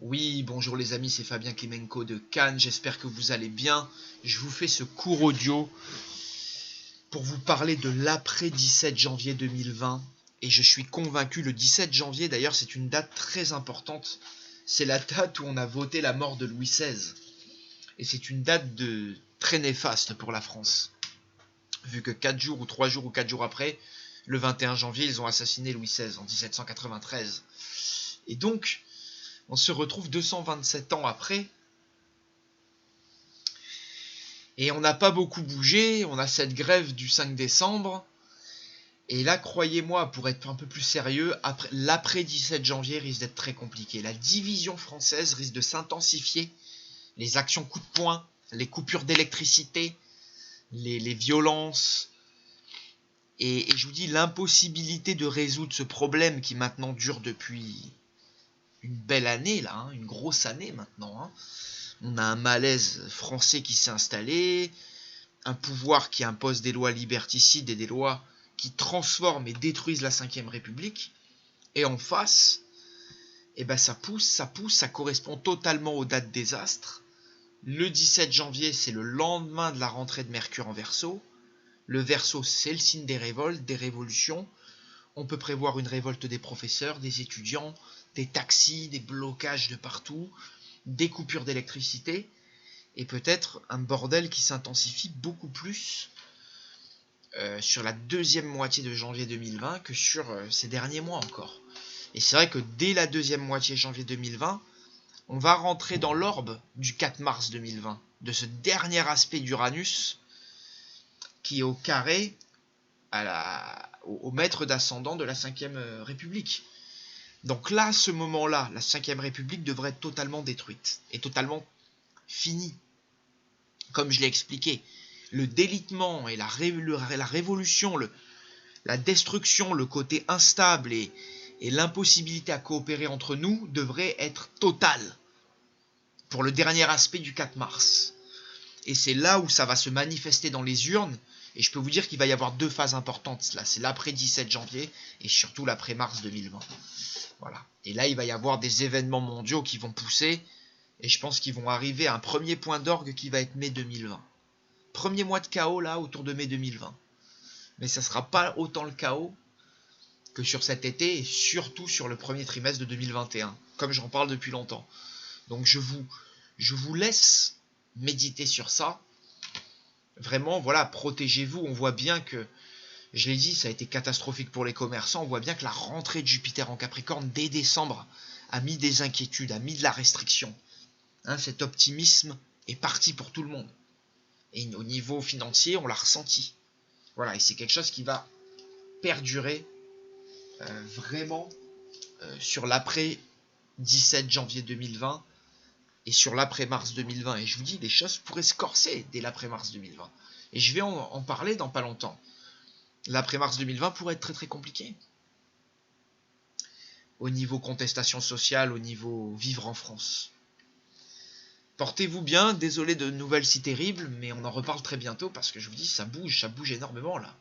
Oui, bonjour les amis, c'est Fabien Klimenko de Cannes, j'espère que vous allez bien. Je vous fais ce court audio pour vous parler de l'après 17 janvier 2020. Et je suis convaincu, le 17 janvier d'ailleurs c'est une date très importante. C'est la date où on a voté la mort de Louis XVI. Et c'est une date très néfaste pour la France. Vu que 4 jours ou 3 jours ou 4 jours après, le 21 janvier, ils ont assassiné Louis XVI en 1793. Et donc, on se retrouve 227 ans après. Et on n'a pas beaucoup bougé. On a cette grève du 5 décembre. Et là, croyez-moi, pour être un peu plus sérieux, l'après 17 janvier risque d'être très compliqué. La division française risque de s'intensifier. Les actions coup de poing, les coupures d'électricité, les violences. Et je vous dis, l'impossibilité de résoudre ce problème qui maintenant dure depuis une belle année, là, une grosse année maintenant. On a un malaise français qui s'est installé, un pouvoir qui impose des lois liberticides et des lois qui transforment et détruisent la Ve République. Et en face, ça pousse, ça correspond totalement aux dates des astres. Le 17 janvier, c'est le lendemain de la rentrée de Mercure en Verseau. Le Verseau, c'est le signe des révoltes, des révolutions. On peut prévoir une révolte des professeurs, des étudiants, des taxis, des blocages de partout, des coupures d'électricité, et peut-être un bordel qui s'intensifie beaucoup plus sur la deuxième moitié de janvier 2020 que sur ces derniers mois encore. Et c'est vrai que dès la deuxième moitié janvier 2020, on va rentrer dans l'orbe du 4 mars 2020, de ce dernier aspect d'Uranus qui est au carré au maître d'ascendant de la Ve République. Donc là, à ce moment-là, la Ve République devrait être totalement détruite et totalement finie. Comme je l'ai expliqué, le délitement et la révolution, la destruction, le côté instable et l'impossibilité à coopérer entre nous devrait être totale pour le dernier aspect du 4 mars. Et c'est là où ça va se manifester dans les urnes. Et je peux vous dire qu'il va y avoir deux phases importantes. Là, c'est l'après 17 janvier et surtout l'après mars 2020. Voilà. Et là, il va y avoir des événements mondiaux qui vont pousser. Et je pense qu'ils vont arriver à un premier point d'orgue qui va être mai 2020. Premier mois de chaos là, autour de mai 2020. Mais ça ne sera pas autant le chaos que sur cet été et surtout sur le premier trimestre de 2021. Comme j'en parle depuis longtemps. Donc je vous laisse méditer sur ça. Vraiment, voilà, protégez-vous. On voit bien que, je l'ai dit, ça a été catastrophique pour les commerçants. On voit bien que la rentrée de Jupiter en Capricorne dès décembre a mis des inquiétudes, a mis de la restriction. Cet optimisme est parti pour tout le monde. Et au niveau financier, on l'a ressenti. Voilà, et c'est quelque chose qui va perdurer vraiment sur l'après 17 janvier 2020 et sur l'après-mars 2020. Et je vous dis, les choses pourraient se corser dès l'après-mars 2020. Et je vais en parler dans pas longtemps. L'après-mars 2020 pourrait être très très compliqué. Au niveau contestation sociale, au niveau vivre en France. Portez-vous bien, désolé de nouvelles si terribles, mais on en reparle très bientôt parce que je vous dis, ça bouge énormément là.